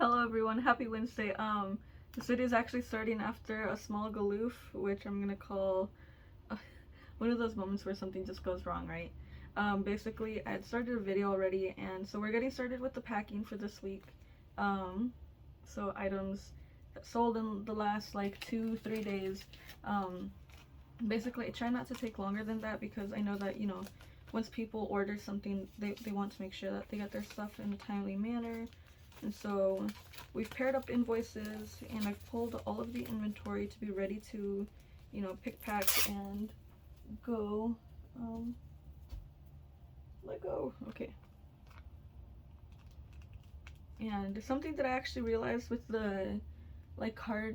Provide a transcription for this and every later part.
Hello everyone, happy Wednesday. This video is actually starting after a small galoof, which I'm gonna call one of those moments where something just goes wrong, right? Basically, I had started a video already, and so we're getting started with the packing for this week. So items that sold in the last like 2-3 days. Basically, I try not to take longer than that because I know that, you know, once people order something, they want to make sure that they get their stuff in a timely manner. And so we've paired up invoices, and I've pulled all of the inventory to be ready to, you know, pick, pack, and go. Let go. Okay. And something that I actually realized with the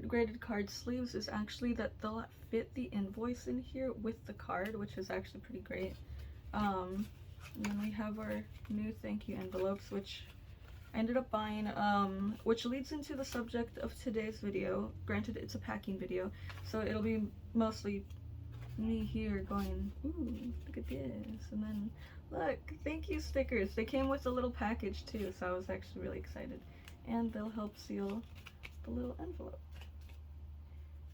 graded card sleeves is actually that they'll fit the invoice in here with the card, which is actually pretty great. And then we have our new thank you envelopes, which I ended up buying, which leads into the subject of today's video. Granted, it's a packing video, so it'll be mostly me here going, ooh, look at this, and then look, thank you stickers. They came with a little package too, so I was actually really excited. And they'll help seal the little envelope.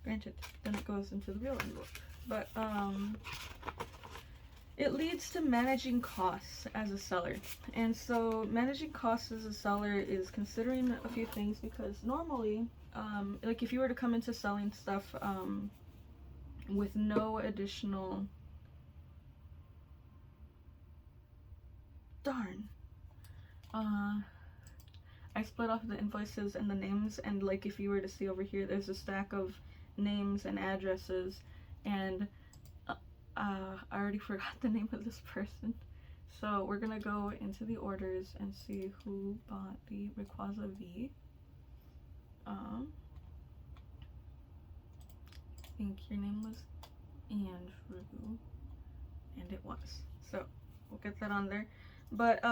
Granted, then it goes into the real envelope. But, it leads to managing costs as a seller. And so managing costs as a seller is considering a few things, because normally, like if you were to come into selling stuff with no additional... Darn. I split off the invoices and the names, and like if you were to see over here, there's a stack of names and addresses, and I already forgot the name of this person. So we're gonna go into the orders and see who bought the Rayquaza V. I think your name was Andrew, and it was. So we'll get that on there. But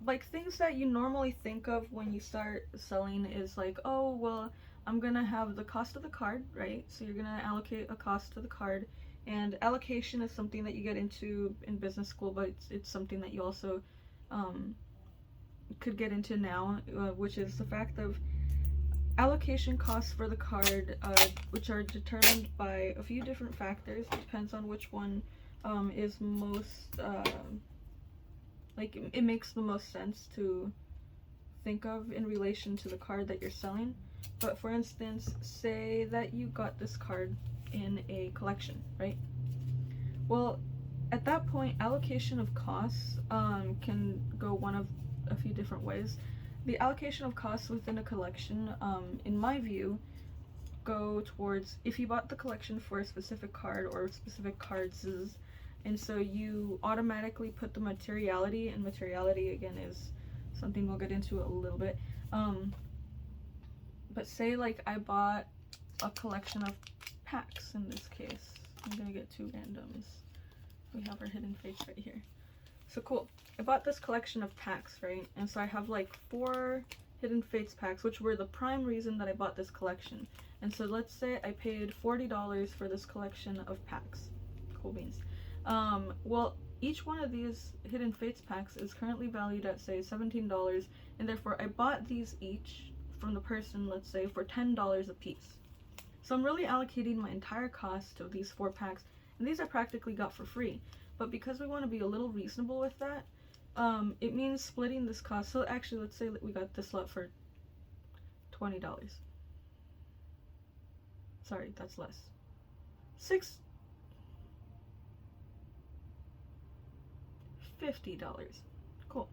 like things that you normally think of when you start selling is like, oh well, I'm gonna have the cost of the card, right? So you're gonna allocate a cost to the card. And allocation is something that you get into in business school, but it's something that you also could get into now, which is the fact of allocation costs for the card, which are determined by a few different factors. It depends on which one is most, like, it makes the most sense to think of in relation to the card that you're selling. But for instance, say that you got this card in a collection, right? Well, at that point, allocation of costs can go one of a few different ways. The allocation of costs within a collection, in my view, go towards if you bought the collection for a specific card or specific cards, and so you automatically put the materiality, and materiality again is something we'll get into a little bit. But say like I bought a collection of packs in this case. I'm gonna get 2 randoms. We have our hidden fates right here. So cool. I bought this collection of packs, right? And so I have like 4 hidden fates packs, which were the prime reason that I bought this collection. And so let's say I paid $40 for this collection of packs. Cool beans. Well, each one of these hidden fates packs is currently valued at say $17, and therefore I bought these each from the person, let's say, for $10 a piece. So I'm really allocating my entire cost of these 4 packs, and these I practically got for free. But because we want to be a little reasonable with that, it means splitting this cost. So actually, let's say that we got this lot for $20. Sorry, that's less. $50. Cool.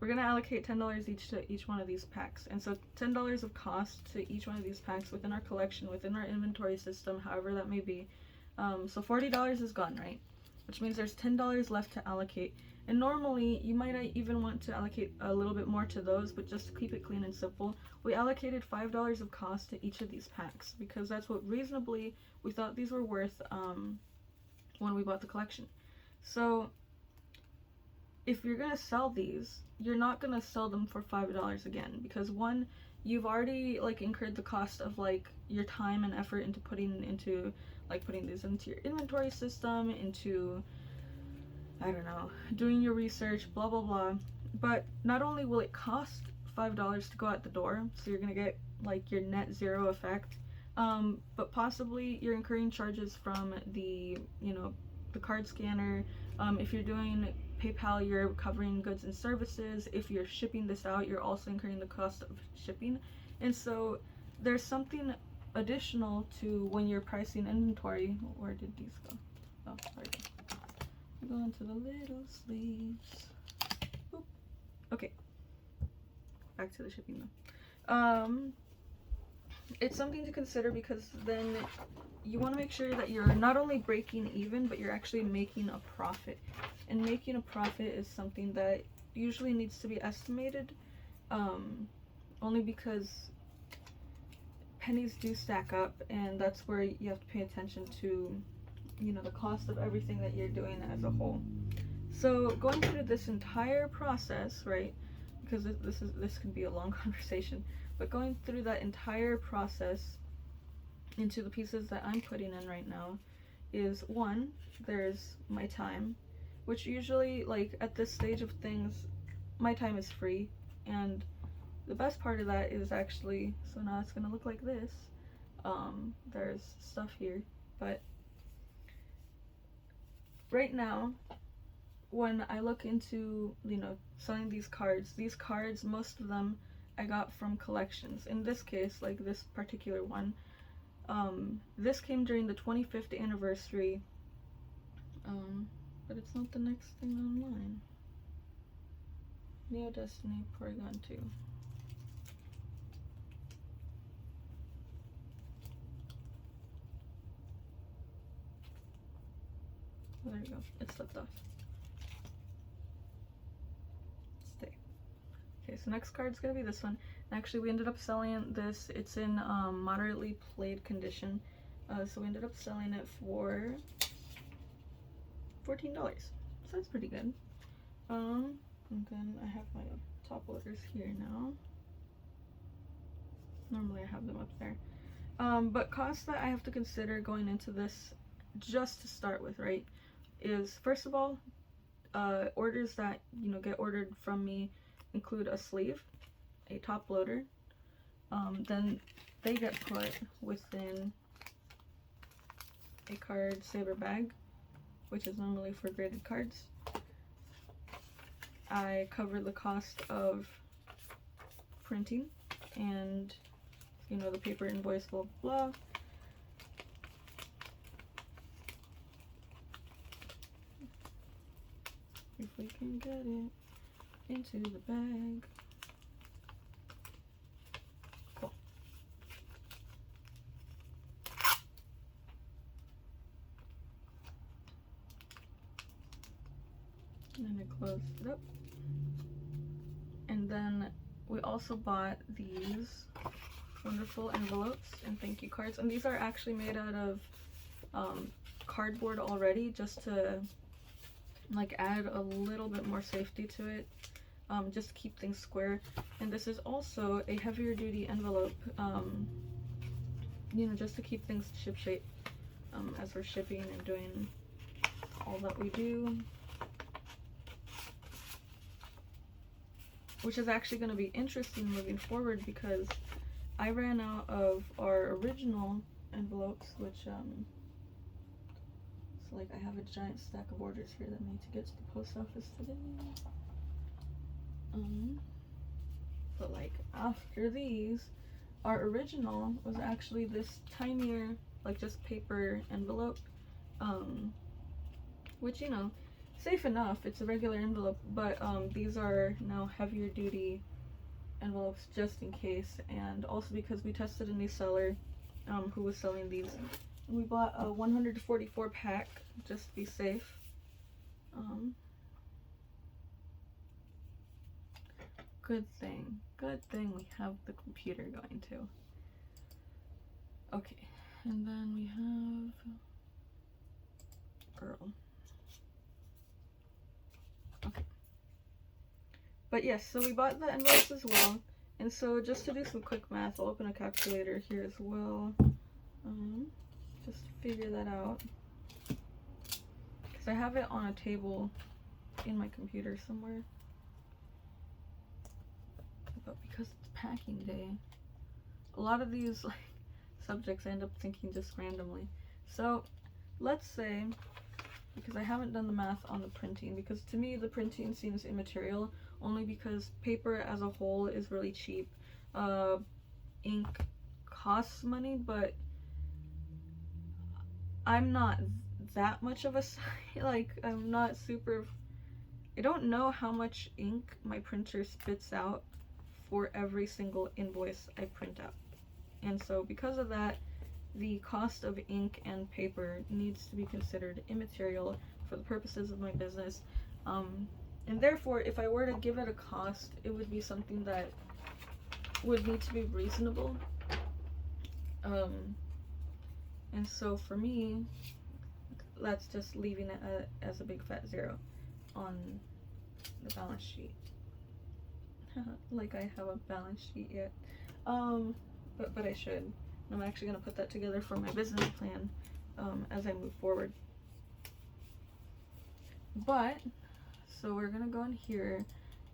We're gonna allocate $10 each to each one of these packs, and so $10 of cost to each one of these packs within our collection, within our inventory system, however that may be. So $40 is gone, right? Which means there's $10 left to allocate. And normally you might even want to allocate a little bit more to those, but just to keep it clean and simple, we allocated $5 of cost to each of these packs because that's what reasonably we thought these were worth when we bought the collection. So if you're gonna sell these, you're not gonna sell them for $5 again, because one, you've already like incurred the cost of like your time and effort into putting these into your inventory system, into, I don't know, doing your research, blah blah blah. But not only will it cost $5 to go out the door, so you're gonna get like your net zero effect. But possibly you're incurring charges from the, the card scanner. If you're doing PayPal, you're covering goods and services. If you're shipping this out, you're also incurring the cost of shipping. And so there's something additional to when you're pricing inventory. Where did these go? Oh, there we go. We're going to the little sleeves. Boop. Okay. Back to the shipping though. It's something to consider because then you want to make sure that you're not only breaking even, but you're actually making a profit. And making a profit is something that usually needs to be estimated, only because pennies do stack up, and that's where you have to pay attention to, the cost of everything that you're doing as a whole. So going through this entire process, right, because this could be a long conversation, but going through that entire process into the pieces that I'm putting in right now is, one, there's my time, which usually, like, at this stage of things, my time is free, and the best part of that is actually, so now it's gonna look like this. There's stuff here, but right now, when I look into, selling these cards, most of them I got from collections. In this case, like this particular one, this came during the 25th anniversary, but it's not the next thing online. Neo Destiny Porygon 2. Oh, there you go. It slipped off. Stay. Okay, so next card's gonna be this one. Actually, we ended up selling this. It's in moderately played condition. So we ended up selling it for $14. So that's pretty good. And then I have my top loaders here now. Normally I have them up there. But costs that I have to consider going into this, just to start with, right, is first of all, orders that get ordered from me include a sleeve, a top loader, then they get put within a card saver bag, which is normally for graded cards. I cover the cost of printing and the paper invoice, blah blah. If we can get it into the bag. Cool. And then I closed it up. And then we also bought these wonderful envelopes and thank you cards. And these are actually made out of cardboard already, just to like add a little bit more safety to it, just to keep things square. And this is also a heavier duty envelope, just to keep things ship shape as we're shipping and doing all that we do. Which is actually going to be interesting moving forward because I ran out of our original envelopes, which so like I have a giant stack of orders here that need to get to the post office today. But like after these, our original was actually this tinier, like just paper envelope, which safe enough, it's a regular envelope, but these are now heavier duty envelopes just in case, and also because we tested a new seller who was selling these, and we bought a 144 pack just to be safe. Good thing we have the computer going too. Okay, and then we have Earl. Okay. But yes, so we bought the envelopes as well. And so just to do some quick math, I'll open a calculator here as well. Just to figure that out. Because I have it on a table in my computer somewhere. But packing day. A lot of these like subjects I end up thinking just randomly. So let's say, because I haven't done the math on the printing, because to me the printing seems immaterial only because paper as a whole is really cheap. Ink costs money, but I'm not that much of a like I'm not super, I don't know how much ink my printer spits out for every single invoice I print out. And so because of that, the cost of ink and paper needs to be considered immaterial for the purposes of my business. And therefore, if I were to give it a cost, it would be something that would need to be reasonable. And so for me, that's just leaving it as a big fat 0 on the balance sheet. Like I have a balance sheet yet. But I should. I'm actually going to put that together for my business plan as I move forward. But, so we're going to go in here.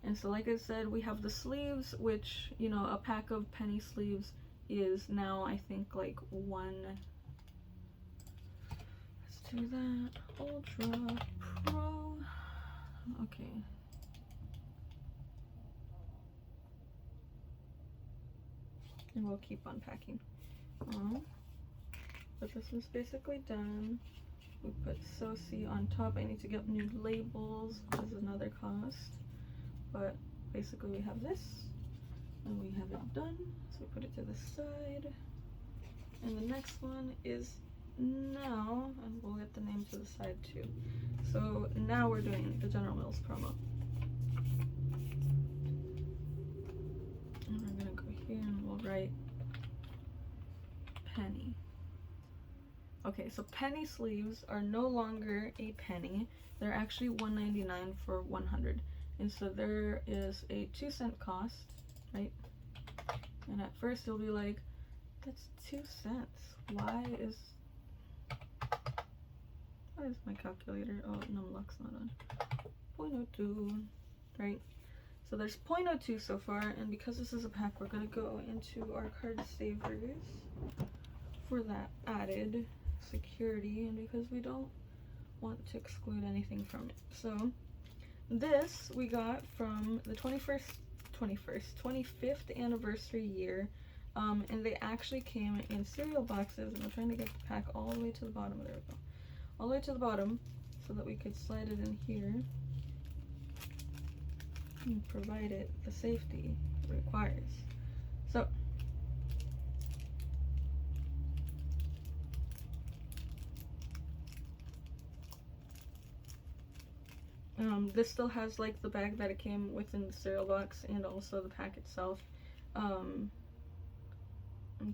And so like I said, we have the sleeves, which, you know, a pack of penny sleeves is now, I think, like one. Let's do that. Ultra Pro. Okay. And we'll keep unpacking. But this one's basically done. We put SOC on top. I need to get new labels, which is another cost. But basically we have this, and we have it done. So we put it to the side. And the next one is now, and we'll get the name to the side too. So now we're doing the General Mills promo. And we're gonna go here and we'll write penny. Okay, so penny sleeves are no longer a penny. They're actually $1.99 for 100. And so there is a 2-cent cost, right? And at first you'll be like, that's 2 cents. Why is my calculator? Oh, Numluck's not on. 0.02, right? So there's 0.02 so far, and because this is a pack, we're gonna go into our card savers for that added security, and because we don't want to exclude anything from it. So this we got from the 25th anniversary year, and they actually came in cereal boxes, and I'm trying to get the pack all the way to the bottom. There we go. All the way to the bottom so that we could slide it in here and provide it the safety it requires. So this still has like the bag that it came within the cereal box and also the pack itself. I'm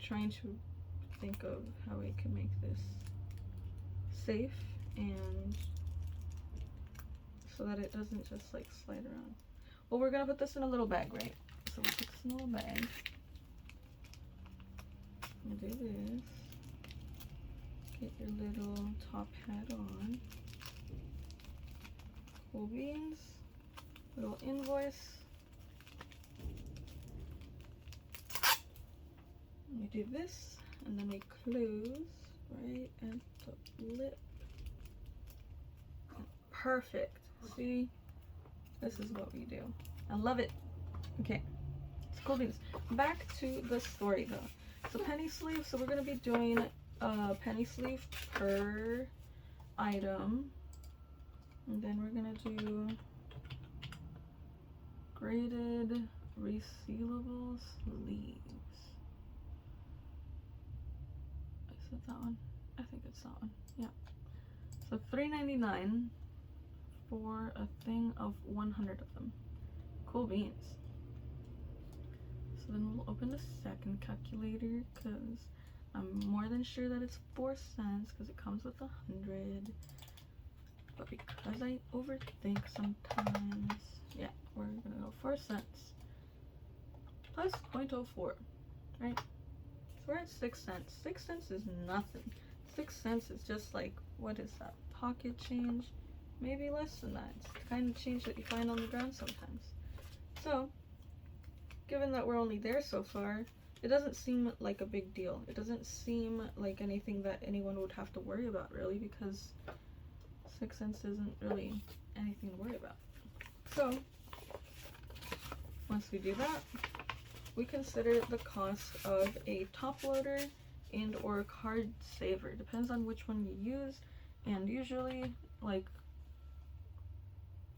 trying to think of how we can make this safe and so that it doesn't just like slide around. Well, we're gonna put this in a little bag, right? So we'll put this in a little bag. I'm gonna do this. Get your little top hat on. Cool beans. Little invoice. We do this, and then we close right at the lip. Perfect. See? This is what we do. I love it. Okay. It's cool beans. Back to the story though. So penny sleeve, so we're gonna be doing a penny sleeve per item. And then we're gonna do graded resealable sleeves. Is it that one? I think it's that one. Yeah. So $3.99 for a thing of 100 of them. Cool beans. So then we'll open the second calculator because I'm more than sure that it's 4 cents because it comes with 100. But because I overthink sometimes, yeah, we're gonna go 4 cents plus 0.04, right? So we're at 6 cents. 6 cents is nothing. 6 cents is just like, what is that? Pocket change? Maybe less than that. It's the kind of change that you find on the ground sometimes. So given that we're only there so far, it doesn't seem like a big deal. It doesn't seem like anything that anyone would have to worry about, really, because 6 cents isn't really anything to worry about. So, once we do that, we consider the cost of a top loader and or card saver. Depends on which one you use, and usually, like,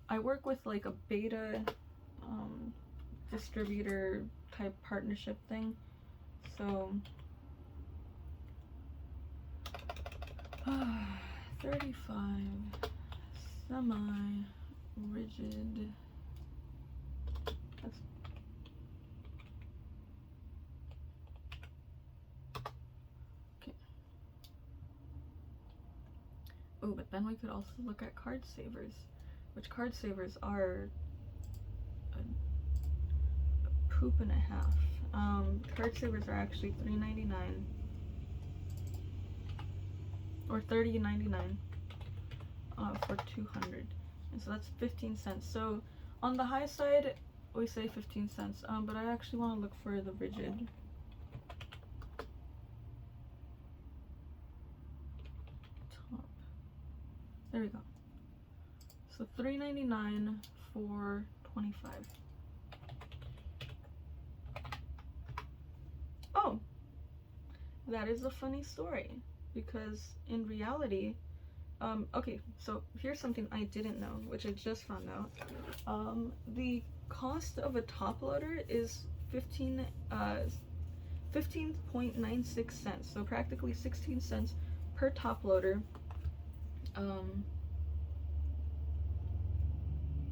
I work with like a beta distributor type partnership thing, so 35 semi-rigid. That's okay. Oh, but then we could also look at card savers, which card savers are a poop and a half. Card savers are actually $3.99 or $30.99 for 200, and so that's 15 cents. So on the high side, we say 15 cents. But I actually want to look for the rigid. Top. There we go. So $3.99 for 25. Oh, that is a funny story, because in reality, okay, so here's something I didn't know, which I just found out. The cost of a top loader is 15.96 cents, so practically 16 cents per top loader.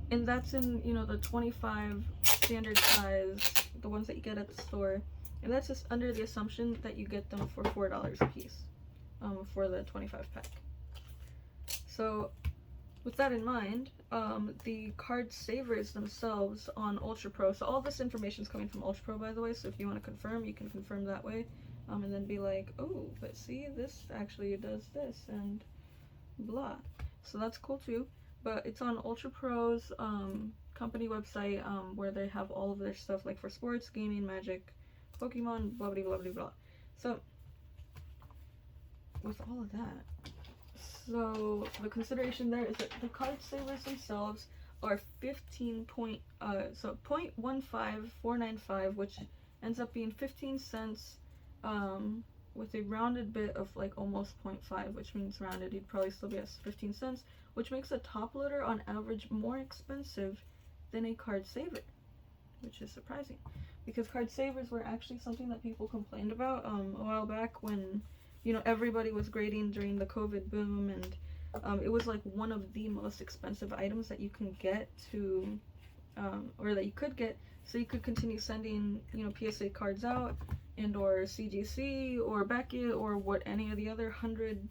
And that's in, you know, the 25 standard size, the ones that you get at the store. And that's just under the assumption that you get them for $4 a piece, for the 25 pack. So with that in mind, the card savers themselves on Ultra Pro, so all this information is coming from Ultra Pro, by the way, so if you want to confirm, you can confirm that way, and then be like, oh, but see, this actually does this, and blah. So that's cool too, but it's on Ultra Pro's company website, where they have all of their stuff, like for sports, gaming, Magic, Pokemon, blah blah blah blah blah. So with all of that, so the consideration there is that the card savers themselves are 0.15495, which ends up being 15 cents, with a rounded bit of like almost 0.5, which means rounded, you'd probably still be at 15 cents, which makes a top loader on average more expensive than a card saver, which is surprising, because card savers were actually something that people complained about a while back when, you know, everybody was grading during the COVID boom, and it was like one of the most expensive items that you can get to, or that you could get, so you could continue sending, you know, PSA cards out, and or CGC or Beckett or what any of the other 100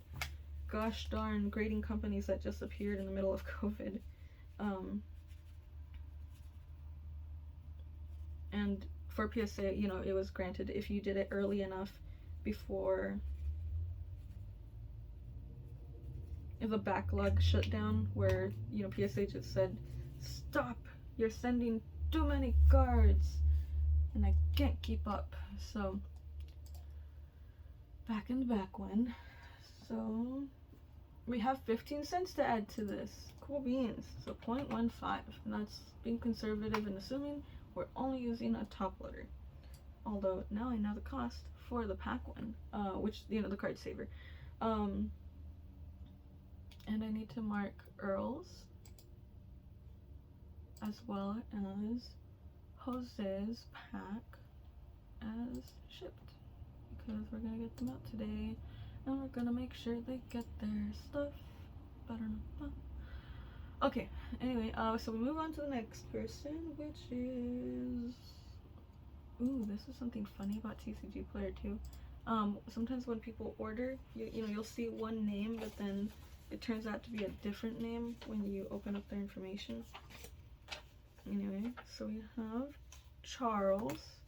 gosh darn grading companies that just appeared in the middle of COVID. And for PSA, you know, it was granted if you did it early enough before the backlog shut down, where, you know, PSA just said, stop, you're sending too many cards and I can't keep up. So back when, so we have 15 cents to add to this. Cool beans. So 0.15, and that's being conservative and assuming we're only using a top loader. Although now I know the cost for the pack one, which, you know, the card saver. And I need to mark Earl's as well as Jose's pack as shipped, because we're gonna get them out today and we're gonna make sure they get their stuff. Better not. Okay, anyway, so we move on to the next person, which is, ooh, this is something funny about TCG Player too. Sometimes when people order, you know, you'll see one name, but then it turns out to be a different name when you open up their information. Anyway, so we have Charles,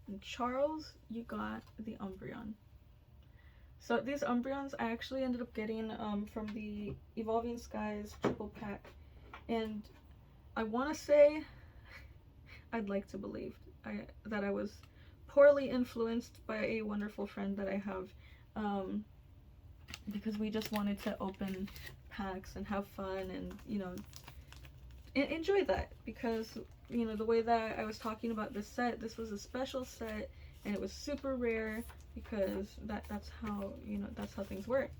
and Charles, you got the Umbreon. So these Umbreons I actually ended up getting from the Evolving Skies triple pack, and I want to say I'd like to believe that I was poorly influenced by a wonderful friend that I have, because we just wanted to open packs and have fun and, you know, enjoy that, because, you know, the way that I was talking about this set, this was a special set and it was super rare, because that's how, you know, that's how things work.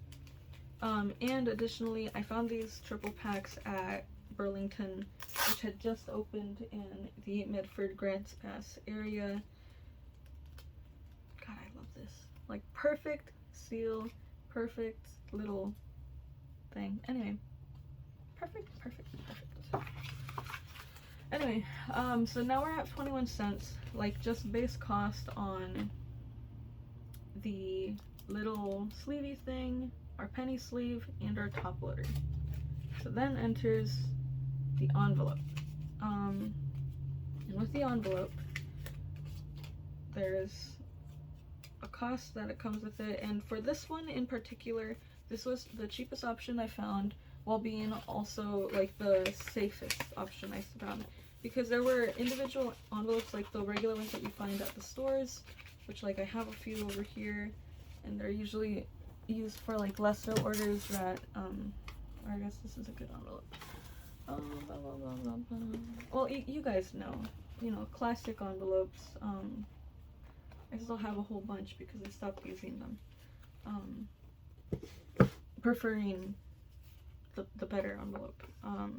And additionally, I found these triple packs at Burlington, which had just opened in the Medford Grants Pass area. God, I love this. Like, perfect seal, perfect little thing. Anyway, perfect. Anyway, so now we're at 21 cents, like just base cost on the little sleevey thing, our penny sleeve, and our top loader. So then enters the envelope. And with the envelope, there's a cost that it comes with it, and for this one in particular, this was the cheapest option I found, while being also like the safest option I found, because there were individual envelopes like the regular ones that you find at the stores, which like I have a few over here, and they're usually used for like lesser orders that or I guess this is a good envelope. Well, you guys know, you know, classic envelopes. I still have a whole bunch because I stopped using them, preferring the better envelope. But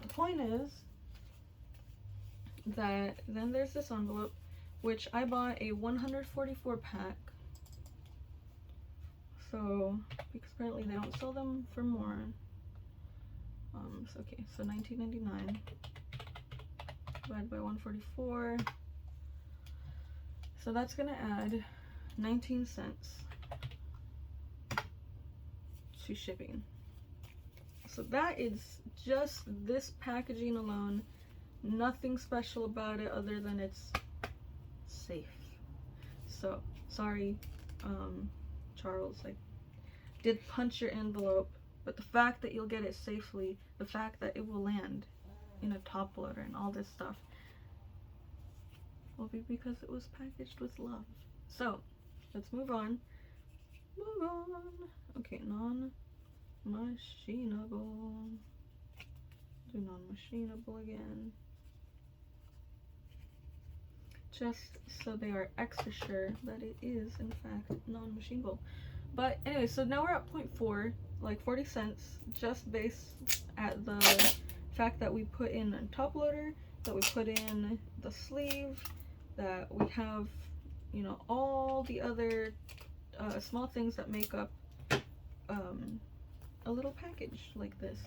the point is that then there's this envelope, which I bought a 144 pack. So, because apparently they don't sell them for more. So okay, so $19.99 divided by 144. So that's gonna add 19 cents to shipping. So that is just this packaging alone. Nothing special about it other than it's safe. So sorry, Charles, I did punch your envelope, but the fact that you'll get it safely, the fact that it will land in a top loader and all this stuff, will be because it was packaged with love. So let's move on. Okay, non-machinable. Do non-machinable again, just so they are extra sure that it is in fact non-machinable. But anyway, so now we're at 0.4, like 40 cents, just based at the fact that we put in a top loader, that we put in the sleeve, that we have, you know, all the other small things that make up a little package like this.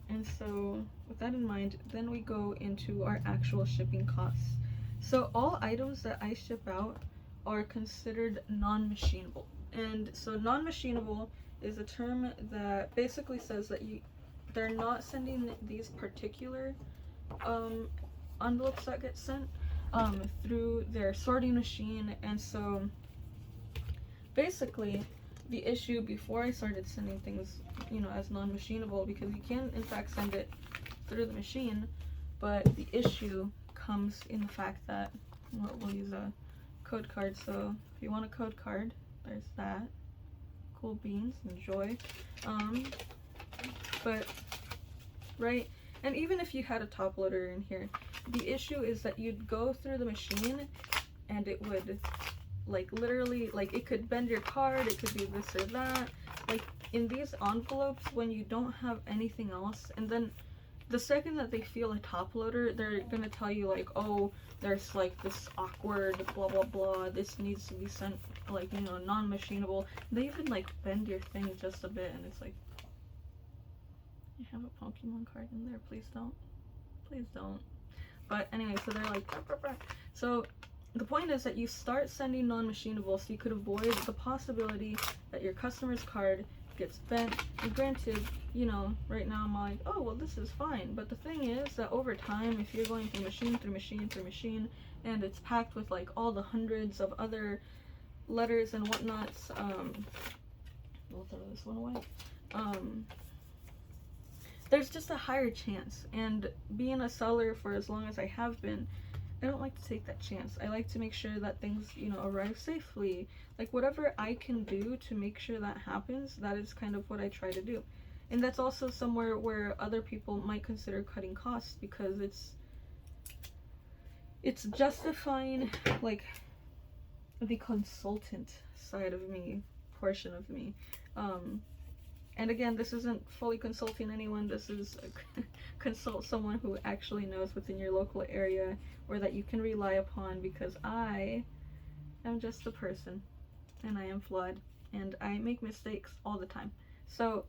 And so with that in mind, then we go into our actual shipping costs. So all items that I ship out are considered non-machinable. And so non-machinable is a term that basically says that they're not sending these particular envelopes that get sent through their sorting machine. And so basically the issue before I started sending things, you know, as non-machinable, because you can in fact send it through the machine, but the issue comes in the fact that we'll use a code card. So if you want a code card, there's that. Cool beans, enjoy. But right, and even if you had a top loader in here, the issue is that you'd go through the machine and it would, like, literally, like, it could bend your card, it could do this or that. Like, in these envelopes, when you don't have anything else, and then the second that they feel a top loader, they're gonna tell you, like, oh, there's, like, this awkward blah blah blah, this needs to be sent, like, you know, non-machinable. They even, like, bend your thing just a bit, and it's like, you have a Pokemon card in there, please don't. Please don't. But anyway, so they're like, so the point is that you start sending non-machinable so you could avoid the possibility that your customer's card gets bent. And granted, you know, right now I'm like, oh, well, this is fine. But the thing is that over time, if you're going through machine through machine through machine, and it's packed with like all the hundreds of other letters and whatnots, we'll throw this one away. there's just a higher chance. And being a seller for as long as I have been, I don't like to take that chance. I like to make sure that things, you know, arrive safely. Like whatever I can do to make sure that happens, that is kind of what I try to do. And that's also somewhere where other people might consider cutting costs, because it's justifying like the consultant side of me, portion of me. And again, this isn't fully consulting anyone. This is consult someone who actually knows within your local area, or that you can rely upon, because I am just a person and I am flawed and I make mistakes all the time. So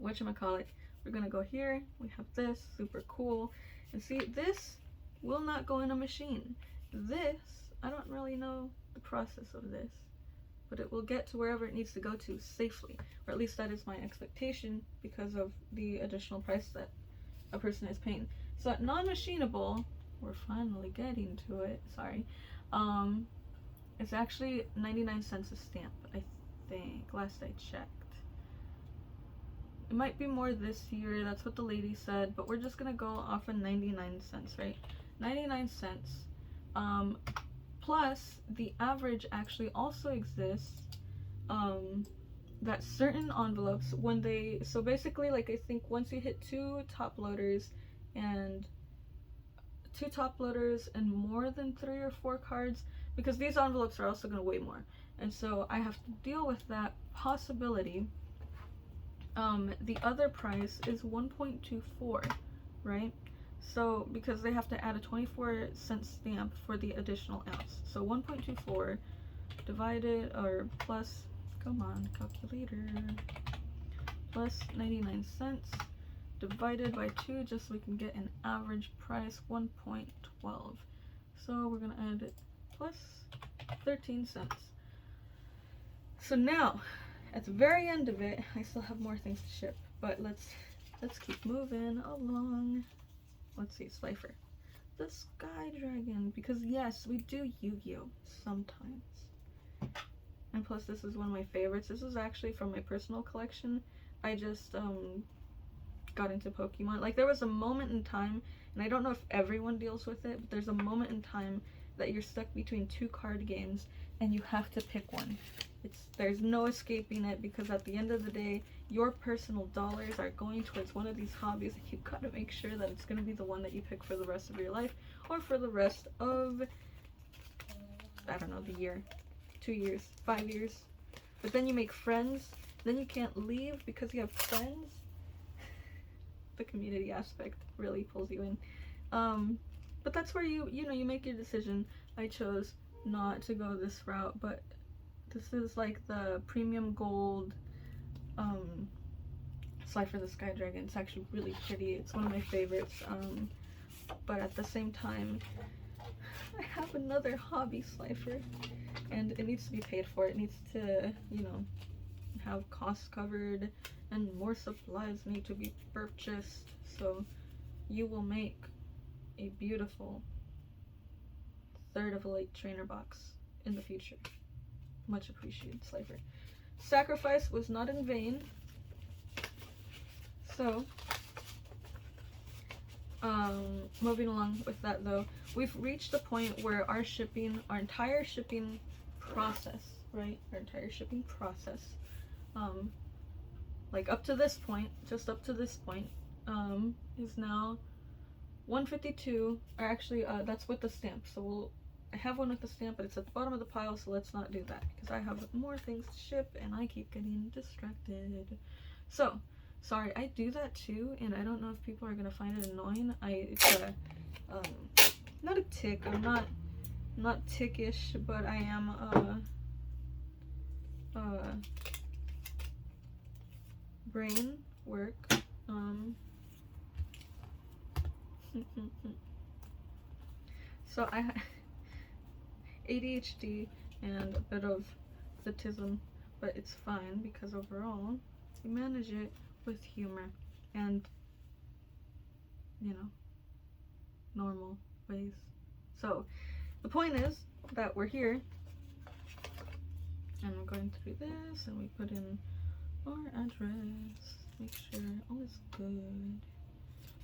whatchamacallit, we're gonna go here. We have this, super cool. And see, this will not go in a machine. This, I don't really know the process of this, but it will get to wherever it needs to go to safely, or at least that is my expectation because of the additional price that a person is paying. So at non-machinable, we're finally getting to it, sorry, it's actually 99 cents a stamp, I think, last I checked. It might be more this year, that's what the lady said, but we're just gonna go off of 99 cents, right? 99 cents. Plus, the average actually also exists, that certain envelopes, when they, so basically, like, I think once you hit two top loaders and more than 3 or 4 cards, because these envelopes are also going to weigh more, and so I have to deal with that possibility. The other price is 1.24, right? So because they have to add a 24-cent stamp for the additional ounce, so 1.24 divided, or plus, come on calculator, plus 99 cents divided by 2, just so we can get an average price, 1.12. So we're gonna add plus 13 cents. So now at the very end of it, I still have more things to ship, but let's keep moving along. Let's see, Slifer, the Sky Dragon, because yes, we do Yu-Gi-Oh sometimes. And plus, this is one of my favorites. This is actually from my personal collection. I just got into Pokemon. Like, there was a moment in time, and I don't know if everyone deals with it, but there's a moment in time that you're stuck between 2 card games and you have to pick one. There's no escaping it, because at the end of the day, your personal dollars are going towards one of these hobbies, and you've got to make sure that it's going to be the one that you pick for the rest of your life, or for the rest of, I don't know, the year, 2 years, 5 years. But then you make friends, then you can't leave because you have friends. The community aspect really pulls you in. But that's where you make your decision. I chose not to go this route, but this is like the premium gold Slifer the Sky Dragon. It's actually really pretty. It's one of my favorites. But at the same time, I have another hobby Slifer, and it needs to be paid for. It needs to, have costs covered, and more supplies need to be purchased. So you will make a beautiful 3rd of Elite trainer box in the future. Much appreciated, Slifer. Sacrifice was not in vain. So, moving along with that though, we've reached the point where our entire shipping process, right? Our entire shipping process, like up to this point, just up to this point, is now 152, or actually, that's with the stamp. So I have one with the stamp, but it's at the bottom of the pile, so let's not do that, because I have more things to ship, and I keep getting distracted. So, sorry, I do that too, and I don't know if people are gonna find it annoying. It's a, not a tick, I'm not tickish, but I am, brain work, so I ADHD and a bit of autism, but it's fine because overall we manage it with humor and normal ways. So the point is that we're here, and we're going to do this, and we put in our address. make sure all is good.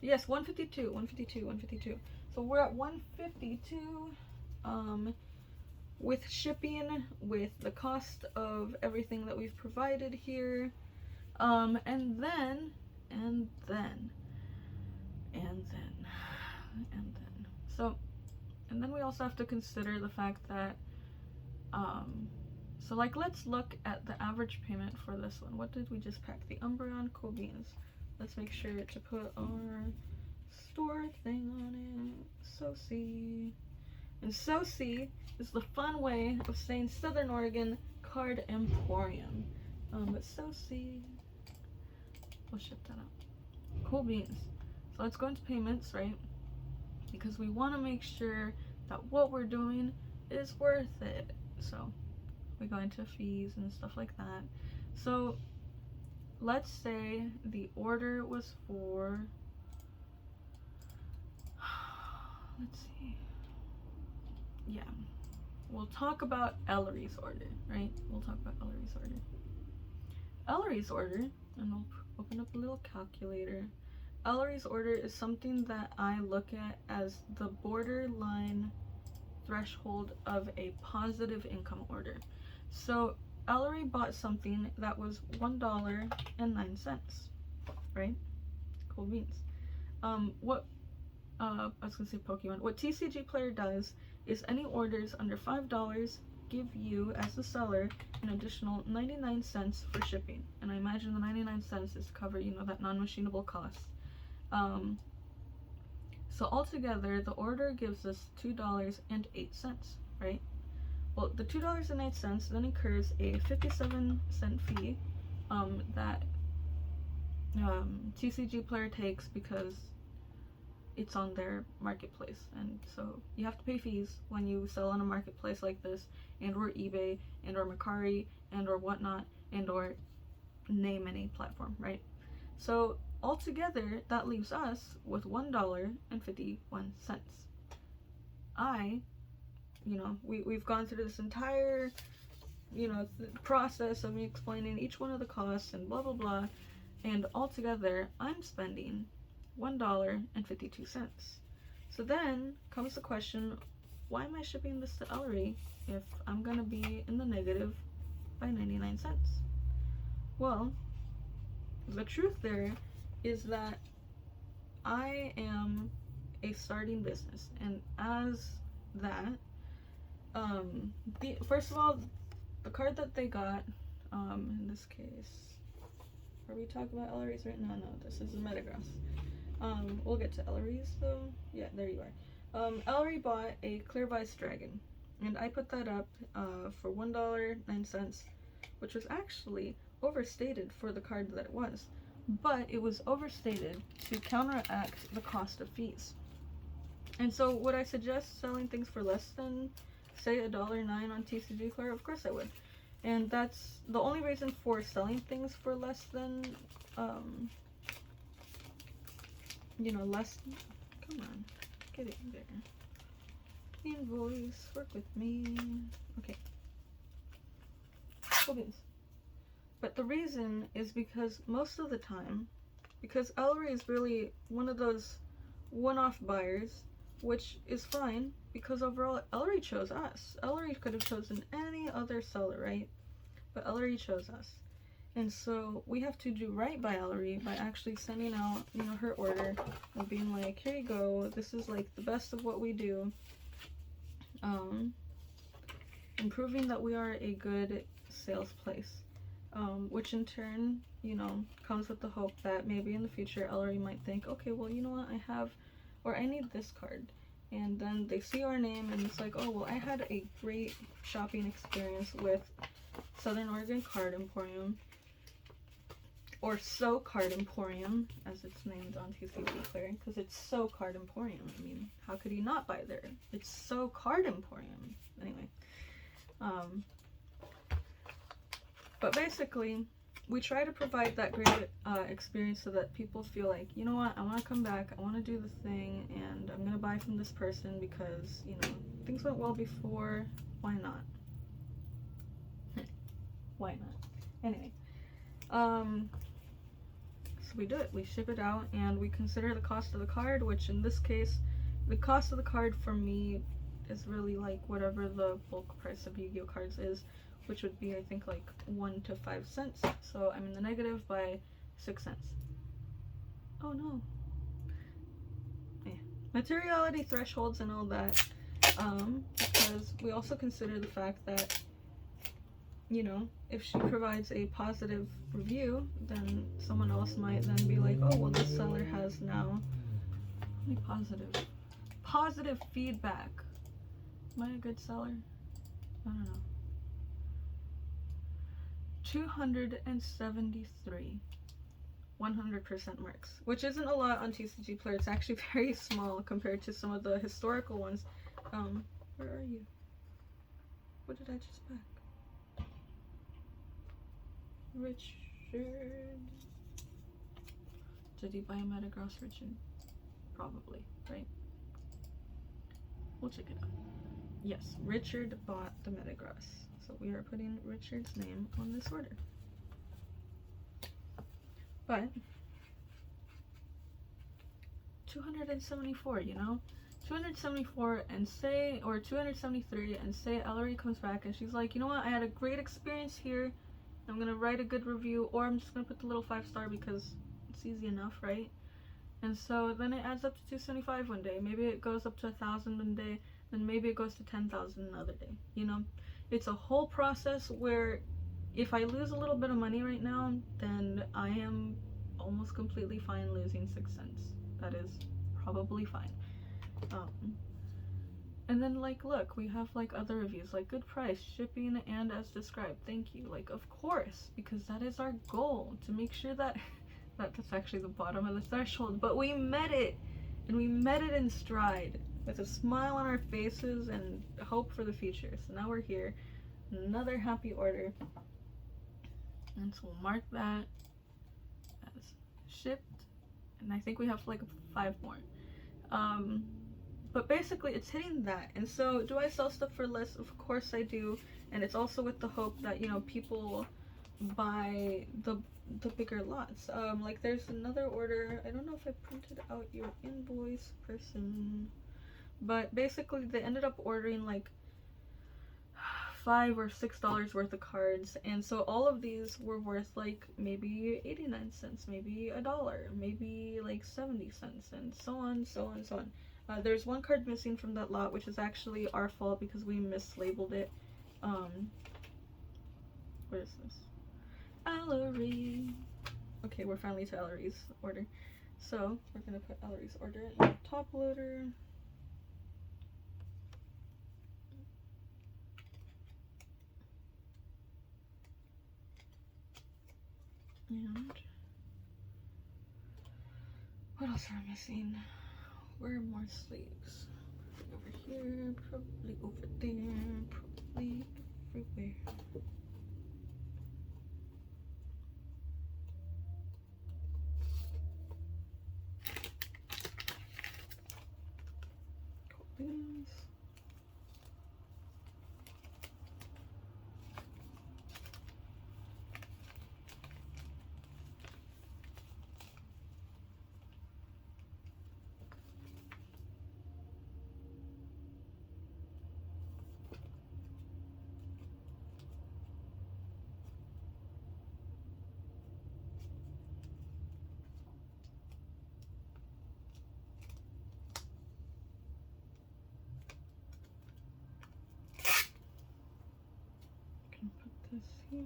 Yes, 152, 152, 152. So we're at 152 with shipping, with the cost of everything that we've provided here. And then we also have to consider the fact that so like let's look at the average payment for this one. What did we just pack? The Umbreon Cool Beans. Let's make sure to put our store thing on it. SoC. And SoC is the fun way of saying Southern Oregon Card Emporium. But SoC, we'll ship that out. Cool Beans. So let's go into payments, right? Because we want to make sure that what we're doing is worth it. So we go into fees and stuff like that. So let's say the order was for, let's see, yeah, we'll talk about Ellery's order, right? We'll talk about Ellery's order. Ellery's order, and we'll open up a little calculator. Ellery's order is something that I look at as the borderline threshold of a positive income order. So Ellery bought something that was $1.09, right? Cool beans. I was gonna say Pokemon. What TCG Player does is any orders under $5 give you, as the seller, an additional 99 cents for shipping. And I imagine the 99 cents is to cover, you know, that non-machinable cost. So altogether, the order gives us $2.08, right? Well, the $2.08 then incurs a 57-cent fee that TCG Player takes because it's on their marketplace, and so you have to pay fees when you sell on a marketplace like this, and or eBay, and or Mercari, and or whatnot, and or name any platform, right? So altogether, that leaves us with $1.51. You know, we've gone through this entire, you know, process of me explaining each one of the costs and blah blah blah, and altogether I'm spending $1.52. So then comes the question, why am I shipping this to Ellery if I'm gonna be in the negative by 99 cents? Well, the truth there is that I am a starting business, and as that, first of all, the card that they got, in this case, are we talking about Ellery's right now? No, this is Metagross. We'll get to Ellery's though. Yeah, there you are. Ellery bought a Clear Vice Dragon, and I put that up for $1.09, which was actually overstated for the card that it was, but it was overstated to counteract the cost of fees. And so would I suggest selling things for less than, say, $1.09 on TCG Player? Of course I would. And that's the only reason for selling things for less than, you know, less, come on, get it there. Invoice, work with me. Okay. Cool beans. But the reason is because most of the time, because Ellery is really one of those one-off buyers, which is fine, because overall Ellery chose us. Ellery could have chosen any other seller, right? But Ellery chose us. And so we have to do right by Ellery by actually sending out, you know, her order and being like, here you go, this is like the best of what we do. And proving that we are a good sales place. Which in turn, you know, comes with the hope that maybe in the future Ellery might think, okay, well, you know what, I need this card. And then they see our name and it's like, oh, well, I had a great shopping experience with Southern Oregon Card Emporium, or SO Card Emporium, as it's named on TCG Player, because it's SO Card Emporium. I mean, how could he not buy there? It's SO Card Emporium. Anyway. But basically, we try to provide that great experience so that people feel like, you know what, I want to come back, I want to do the thing, and I'm going to buy from this person because, you know, things went well before, why not? Why not? Anyway, So we do it. We ship it out, and we consider the cost of the card, which in this case, the cost of the card for me is really like whatever the bulk price of Yu-Gi-Oh cards is, which would be I think like 1 to 5 cents. So I'm in the negative by 6 cents. Oh no. Yeah. Materiality thresholds and all that, because we also consider the fact that, you know, if she provides a positive review, then someone else might then be like, oh, well, this seller has now positive feedback. Am I a good seller? I don't know. 273 100% marks, which isn't a lot on TCG Player. It's actually very small compared to some of the historical ones. Where are you? What did I just back? Richard. Did he buy a Metagross, Richard? Probably, right? We'll check it out. Yes, Richard bought the Metagross. So we are putting Richard's name on this order. But 274, you know? 274 and say, or 273, and say Ellery comes back and she's like, you know what, I had a great experience here. I'm gonna write a good review, or I'm just gonna put the little 5-star because it's easy enough, right? And so then it adds up to 275 one day. Maybe it goes up to 1,000 one day, then maybe it goes to 10,000 another day. You know, it's a whole process where if I lose a little bit of money right now, then I am almost completely fine losing 6 cents. That is probably fine. And then, like, look, we have like other reviews, like good price, shipping, and as described. Thank you. Like, of course, because that is our goal, to make sure that that's actually the bottom of the threshold. But we met it, and we met it in stride with a smile on our faces and hope for the future. So now we're here, another happy order, and so we'll mark that as shipped. And I think we have like 5 more. But basically it's hitting that. And so do I sell stuff for less? Of course I do. And it's also with the hope that, you know, people buy the bigger lots. Like there's another order. I don't know if I printed out your invoice, person, but basically they ended up ordering like $5 or $6 worth of cards, and so all of these were worth like maybe 89 cents, maybe $1, maybe like 70 cents, and so on, so on, so on. There's one card missing from that lot, which is actually our fault because we mislabeled it. What is this? Ellery. Okay, we're finally to Ellery's order. So we're gonna put Ellery's order in the top loader. And what else are we missing? Where are more sleeves? Over here, probably over there, probably everywhere. Coins. This here.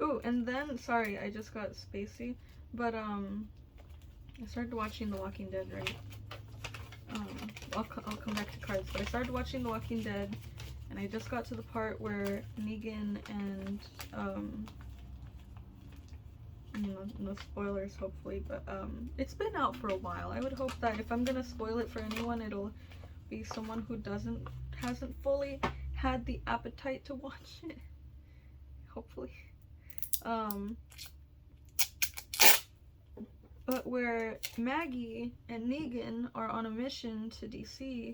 Ooh, and then, sorry, I just got spacey, but I started watching The Walking Dead, right? I'll come back to cards, but I started watching The Walking Dead, and I just got to the part where Negan and no spoilers hopefully, but it's been out for a while. I would hope that if I'm gonna spoil it for anyone, it'll be someone who hasn't fully had the appetite to watch it, hopefully. But but where Maggie and Negan are on a mission to DC,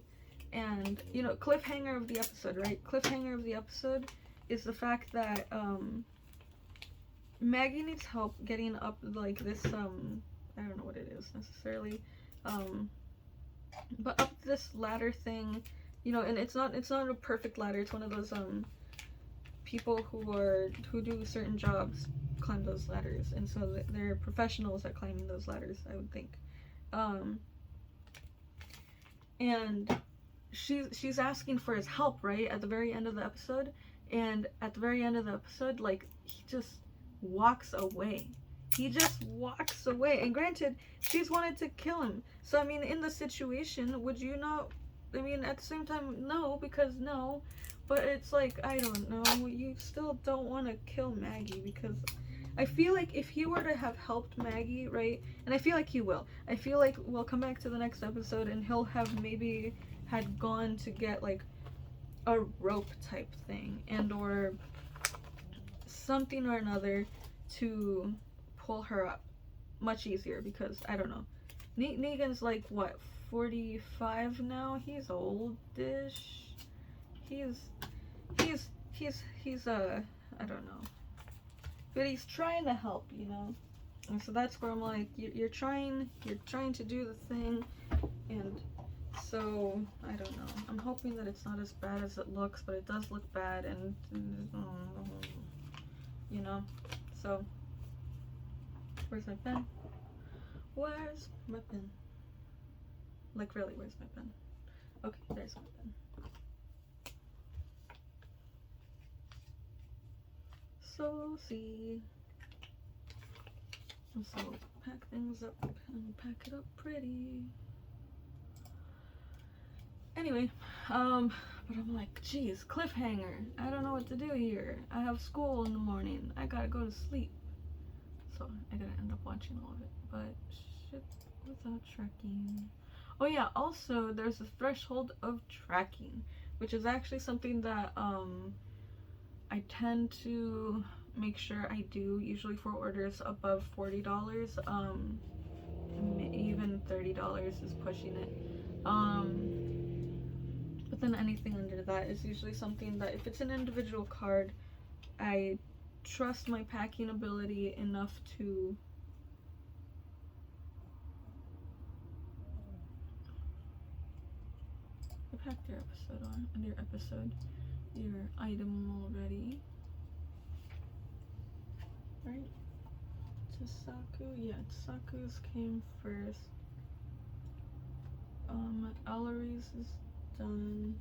and, you know, cliffhanger of the episode, right? Cliffhanger of the episode is the fact that, Maggie needs help getting up, like, this, I don't know what it is necessarily, but up this ladder thing, you know, and it's not a perfect ladder, it's one of those, people who do certain jobs climb those ladders, and so they're professionals at climbing those ladders, I would think. And she's asking for his help, right, at the very end of the episode, and at the very end of the episode, like, he just walks away. He just walks away, and granted, she's wanted to kill him, so I mean, in the situation, would you not, I mean, at the same time, no, because no, but it's like, I don't know, you still don't want to kill Maggie, because I feel like if he were to have helped Maggie, right, and I feel like he will, I feel like we'll come back to the next episode and he'll have maybe had gone to get, like, a rope type thing, and or something or another to pull her up much easier, because, I don't know, Negan's like, what, 45 now? He's oldish. He's I don't know. But he's trying to help, you know? And so that's where I'm like, you're trying to do the thing, and so, I don't know. I'm hoping that it's not as bad as it looks, but it does look bad, and you know? So, where's my pen? Where's my pen? Like, really, where's my pen? Okay, there's my pen. So, see. So, pack things up and pack it up pretty. Anyway, but I'm like, geez, cliffhanger. I don't know what to do here. I have school in the morning. I gotta go to sleep. So, I gotta end up watching all of it. But, shit, without tracking. Oh yeah, also, there's a threshold of tracking, which is actually something that, I tend to make sure I do, usually for orders above $40, even $30 is pushing it, but then anything under that is usually something that, if it's an individual card, I trust my packing ability enough to pack your item already, right? Tasaku, yeah, Tasaku's came first. Ellery's is done.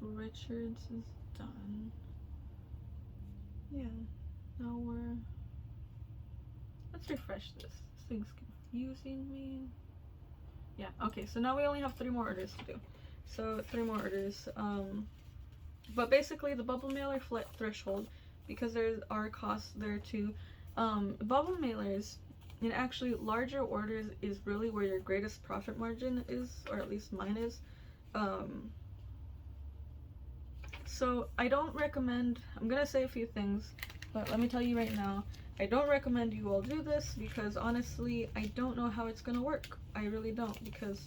Richards is done. Yeah, now let's refresh this. This thing's confusing me. Yeah, okay, so now we only have 3 more orders to do. So 3 more orders, but basically the bubble mailer threshold, because there are costs there too. Bubble mailers, and actually larger orders, is really where your greatest profit margin is, or at least mine is. So I don't recommend, I'm gonna say a few things, but let me tell you right now, I don't recommend you all do this, because honestly, I don't know how it's gonna work. I really don't, because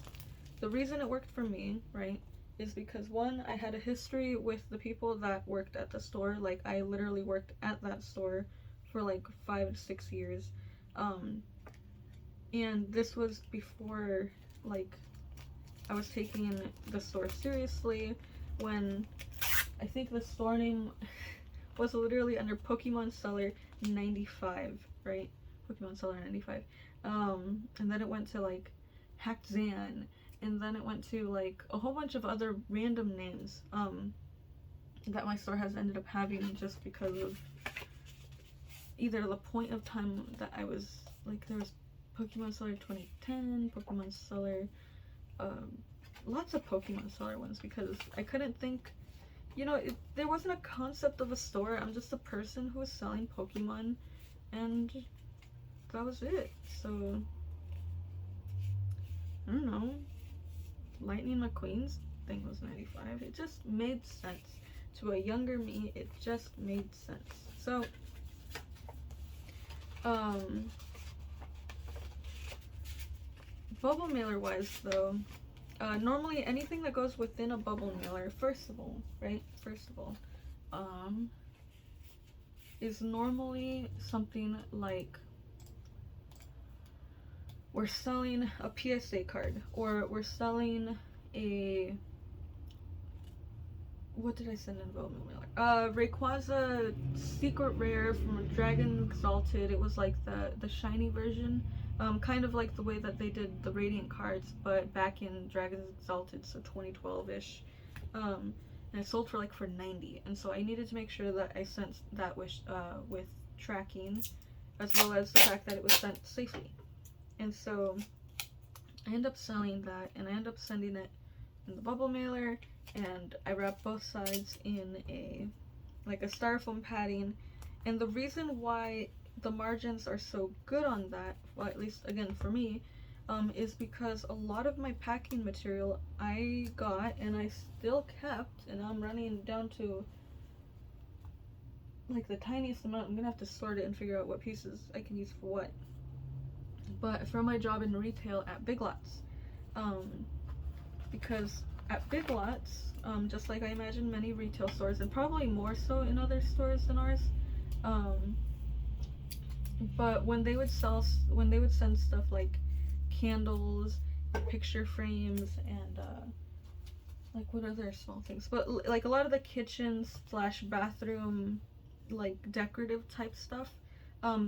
the reason it worked for me, right, is because, one, I had a history with the people that worked at the store. Like, I literally worked at that store for like 5 to 6 years. And this was before, like, I was taking the store seriously, when I think the store name was literally under Pokemon Seller 95, right? Pokemon Seller 95. And then it went to, like, Hacked Zan, and then it went to, like, a whole bunch of other random names that my store has ended up having, just because of either the point of time that I was, like, there was Pokemon Seller 2010, Pokemon Seller, lots of Pokemon Seller ones, because I couldn't think, you know, there wasn't a concept of a store. I'm just a person who was selling Pokemon, and that was it. So, I don't know, Lightning McQueen's thing was 95. It just made sense. To a younger me, it just made sense. So, bubble mailer wise though, normally anything that goes within a bubble mailer, first of all, is normally something like we're selling a PSA card, or we're selling a, what did I send in bubble mailer? Rayquaza secret rare from Dragon Exalted. It was like the shiny version. Kind of like the way that they did the Radiant cards, but back in Dragon Exalted, so 2012-ish. And it sold for 90, and so I needed to make sure that I sent that with tracking, as well as the fact that it was sent safely. And so I end up selling that, and I end up sending it in the bubble mailer, and I wrap both sides in a styrofoam padding. And the reason why the margins are so good on that, well, at least again for me, is because a lot of my packing material I got and I still kept, and I'm running down to the tiniest amount. I'm gonna have to sort it and figure out what pieces I can use for what. But for my job in retail at Big Lots, because at Big Lots, just like I imagine many retail stores, and probably more so in other stores than ours, but when they would send stuff like candles, picture frames, and what other small things, but a lot of the kitchen / bathroom decorative type stuff,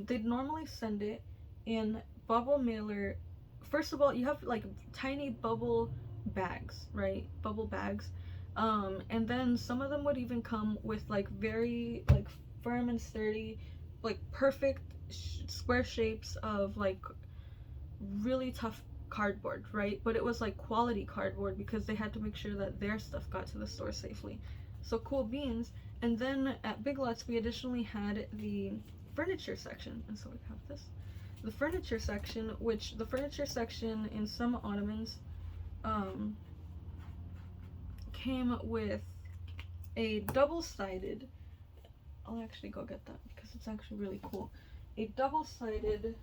they'd normally send it in bubble mailer. First of all, you have tiny bubble bags, right? Bubble bags. And then some of them would even come with very firm and sturdy, perfect square shapes of really tough cardboard, right? But it was quality cardboard, because they had to make sure that their stuff got to the store safely. So cool beans. And then at Big Lots, we additionally had the furniture section, and so we have this. The furniture section, which the furniture section in some ottomans came with a double-sided, I'll actually go get that because it's actually really cool, a double-sided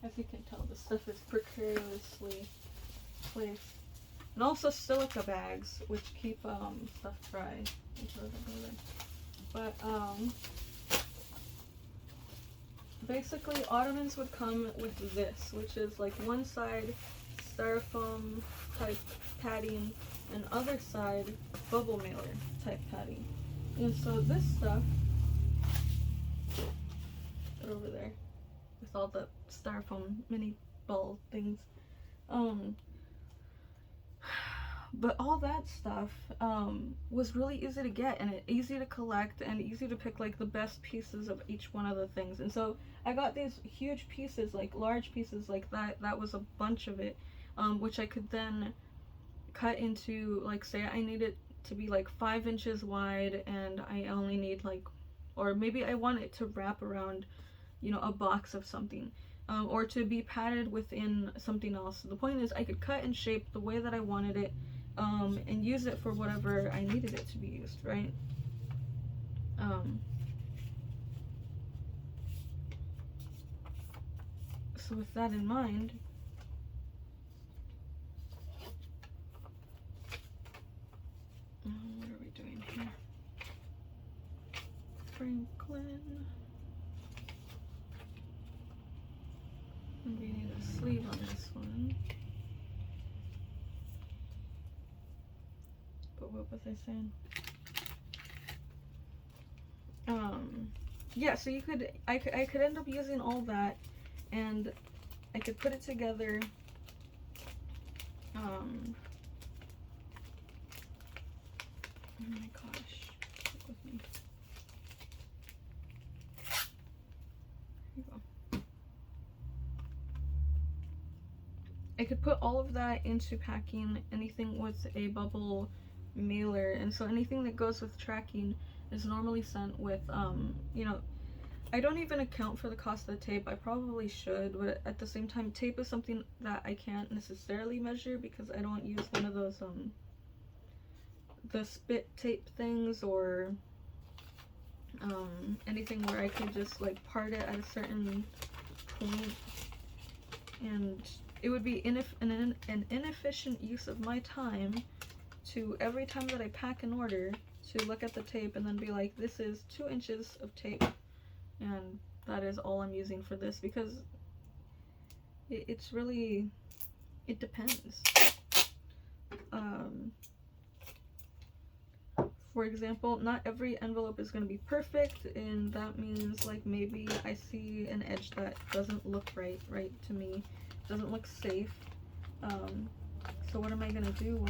as you can tell, the stuff is precariously placed. And also silica bags, which keep stuff dry. But basically ottomans would come with this, which is one side styrofoam type padding, and other side bubble mailer type padding. And so this stuff, put over there with all the styrofoam mini ball things, but all that stuff was really easy to get, and easy to collect, and easy to pick the best pieces of each one of the things. And so I got these huge pieces, large pieces that was a bunch of it, which I could then cut into, say I need it to be 5 inches wide, and I only need or maybe I want it to wrap around a box of something, or to be padded within something else. The point is I could cut and shape the way that I wanted it, and use it for whatever I needed it to be used, right? So with that in mind, what are we doing here? Franklin. And we need a sleeve on this one. But what was I saying? Yeah, so I could end up using all that, and I could put it together. Oh my gosh, stick with me. Here you go. I could put all of that into packing anything with a bubble mailer, and so anything that goes with tracking is normally sent with I don't even account for the cost of the tape. I probably should, but at the same time, tape is something that I can't necessarily measure, because I don't use one of those the spit tape things, or anything where I could just like part it at a certain point, and it would be an inefficient use of my time to, every time that I pack an order, to look at the tape and then be like, this is 2 inches of tape, and that is all I'm using for this, because it's really, it depends. For example, not every envelope is going to be perfect, and that means like maybe I see an edge that doesn't look right to me, doesn't look safe. So what am I going to do?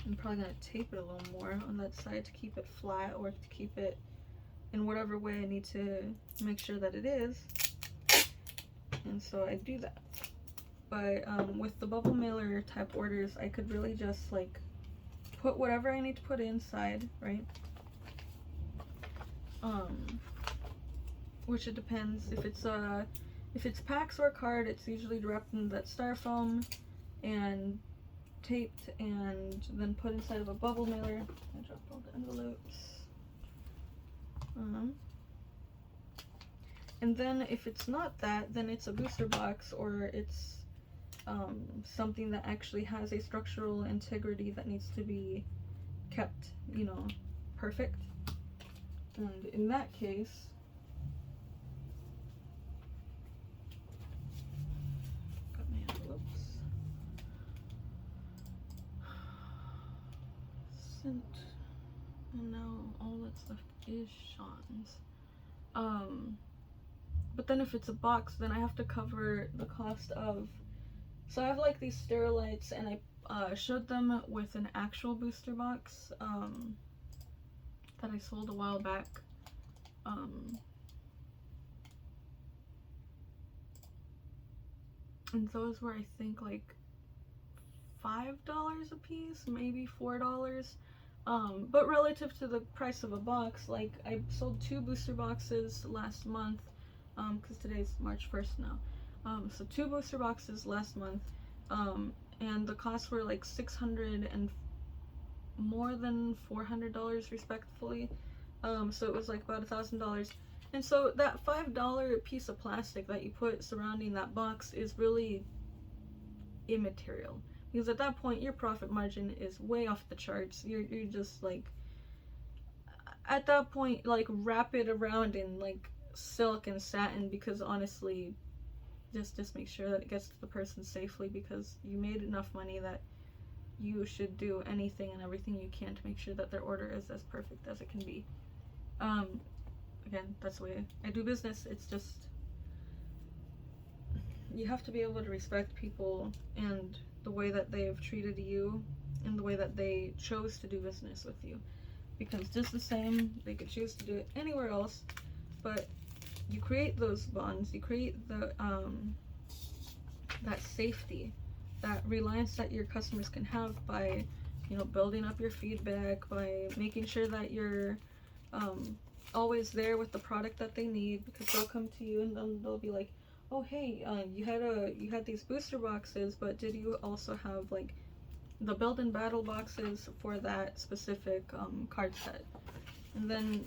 I'm probably going to tape it a little more on that side to keep it flat, or to keep it in whatever way I need to make sure that it is. And so I do that. But with the bubble mailer type orders, I could really just like put whatever I need to put inside, right? Which it depends. If it's packs or a card, it's usually wrapped in that styrofoam and taped, and then put inside of a bubble mailer. I dropped all the envelopes. And then if it's not that, then it's a booster box, or it's something that actually has a structural integrity that needs to be kept, you know, perfect. And in that case, got my envelopes. Sent. And now all that's left is Sean's. But then if it's a box, then I have to cover the cost of, so I have like these Sterilites, and I showed them with an actual booster box that I sold a while back. And those were, I think, like $5 a piece, maybe $4. But relative to the price of a box, like I sold 2 booster boxes last month, because today's March 1st now. So 2 booster boxes last month, and the costs were like $600 and more than $400 respectively. So it was like about $1,000. And so that $5 piece of plastic that you put surrounding that box is really immaterial, because at that point your profit margin is way off the charts. You're just like, at that point, like, wrap it around in like silk and satin, because honestly, just make sure that it gets to the person safely, because you made enough money that you should do anything and everything you can to make sure that their order is as perfect as it can be. Again, that's the way I do business. It's just, you have to be able to respect people and the way that they've treated you and the way that they chose to do business with you, because just the same, they could choose to do it anywhere else, but you create those bonds, you create the that safety, that reliance that your customers can have by, you know, building up your feedback, by making sure that you're always there with the product that they need, because they'll come to you and then they'll be like, oh hey, you had these booster boxes, but did you also have like the build and battle boxes for that specific card set? And then,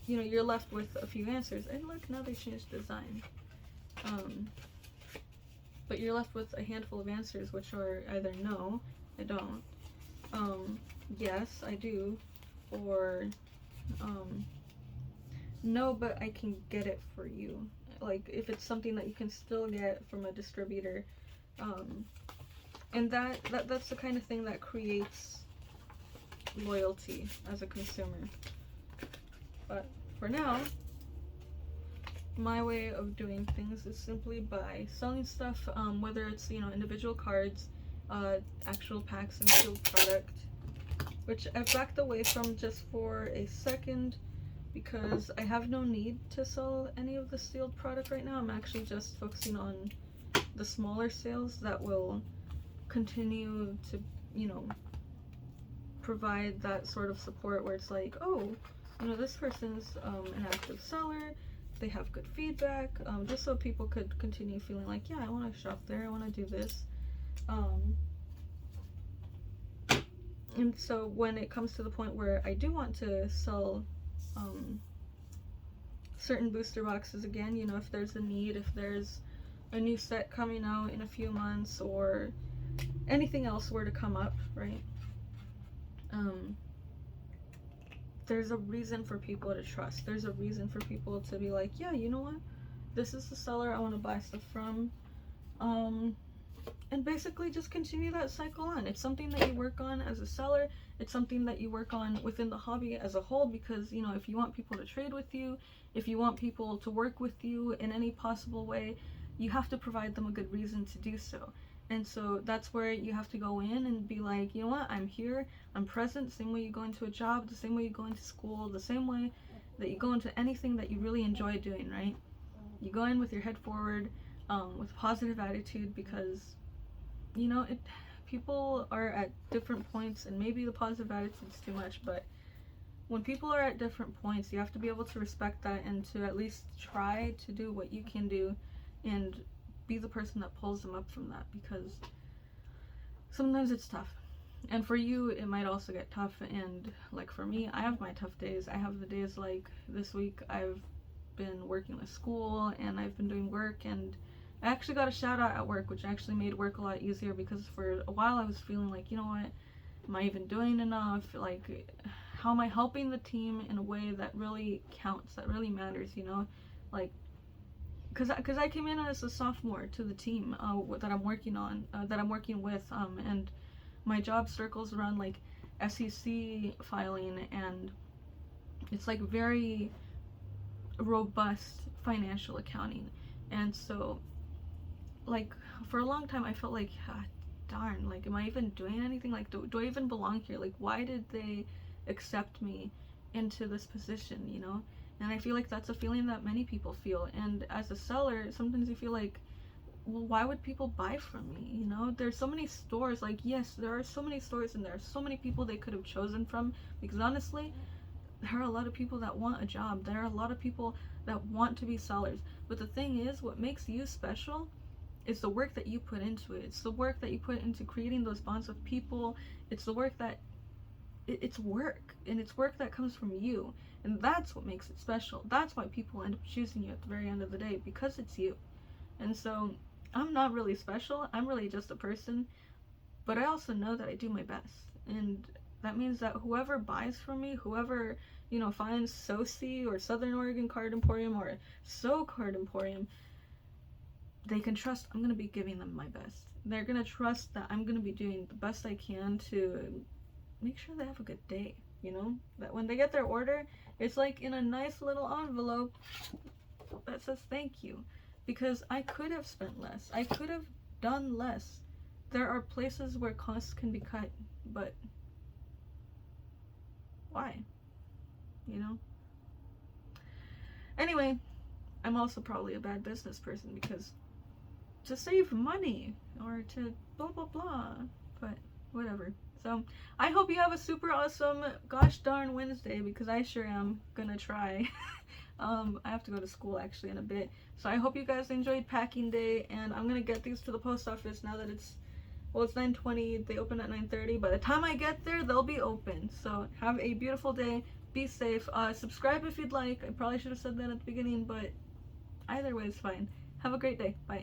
you know, you're left with a few answers. And look, now they changed design. But you're left with a handful of answers, which are either no, I don't, yes, I do, or no, but I can get it for you. Like, if it's something that you can still get from a distributor, and that's the kind of thing that creates loyalty as a consumer. But for now, my way of doing things is simply by selling stuff, whether it's, you know, individual cards, actual packs and sealed product, which I've backed away from just for a second, because I have no need to sell any of the sealed product right now. I'm actually just focusing on the smaller sales that will continue to, you know, provide that sort of support where it's like, oh, you know, this person's an active seller, they have good feedback, just so people could continue feeling like, yeah, I want to shop there, I want to do this. And so when it comes to the point where I do want to sell certain booster boxes again, you know, if there's a need, if there's a new set coming out in a few months, or anything else were to come up, right? There's a reason for people to trust. There's a reason for people to be like, yeah, you know what? This is the seller I want to buy stuff from. And basically just continue that cycle on. It's something that you work on as a seller. It's something that you work on within the hobby as a whole, because, you know, if you want people to trade with you, if you want people to work with you in any possible way, you have to provide them a good reason to do so. And so that's where you have to go in and be like, you know what, I'm here, I'm present, same way you go into a job, the same way you go into school, the same way that you go into anything that you really enjoy doing, right? You go in with your head forward, with a positive attitude, because, you know, people are at different points, and maybe the positive attitude's too much, but when people are at different points, you have to be able to respect that and to at least try to do what you can do and be the person that pulls them up from that, because sometimes it's tough. And for you, it might also get tough, and like for me, I have my tough days. I have the days like this week I've been working with school and I've been doing work, and I actually got a shout out at work, which actually made work a lot easier, because for a while I was feeling like, you know what, am I even doing enough? Like, how am I helping the team in a way that really counts, that really matters, you know? Like, because I came in as a sophomore to the team that I'm working on, that I'm working with, and my job circles around like SEC filing, and it's like very robust financial accounting. And so, like, for a long time I felt like, darn, like, am I even doing anything? Like, do I even belong here? Like, why did they accept me into this position, you know? And I feel like that's a feeling that many people feel. And as a seller, sometimes you feel like, well, why would people buy from me? You know, there's so many stores. Like, yes, there are so many stores, and there are so many people they could have chosen from, because honestly, there are a lot of people that want a job. There are a lot of people that want to be sellers. But the thing is, what makes you special is the work that you put into it. It's the work that you put into creating those bonds with people. It's the work that it's work, and it's work that comes from you, and that's what makes it special. That's why people end up choosing you at the very end of the day, because it's you. And so I'm not really special, I'm really just a person, but I also know that I do my best, and that means that whoever buys from me, whoever, you know, finds SoC or Southern Oregon Card Emporium or SO Card Emporium, they can trust I'm going to be giving them my best. They're going to trust that I'm going to be doing the best I can to make sure they have a good day, you know? That when they get their order, it's like in a nice little envelope that says thank you. Because I could have spent less. I could have done less. There are places where costs can be cut, but why? You know? Anyway, I'm also probably a bad business person, because to save money or to blah blah blah, but whatever. So I hope you have a super awesome gosh darn Wednesday, because I sure am gonna try. I have to go to school actually in a bit, so I hope you guys enjoyed packing day, and I'm gonna get these to the post office now that it's 9:20. They open at 9:30. By the time I get there, they'll be open. So have a beautiful day, be safe, subscribe if you'd like. I probably should have said that at the beginning, but either way is fine. Have a great day. Bye.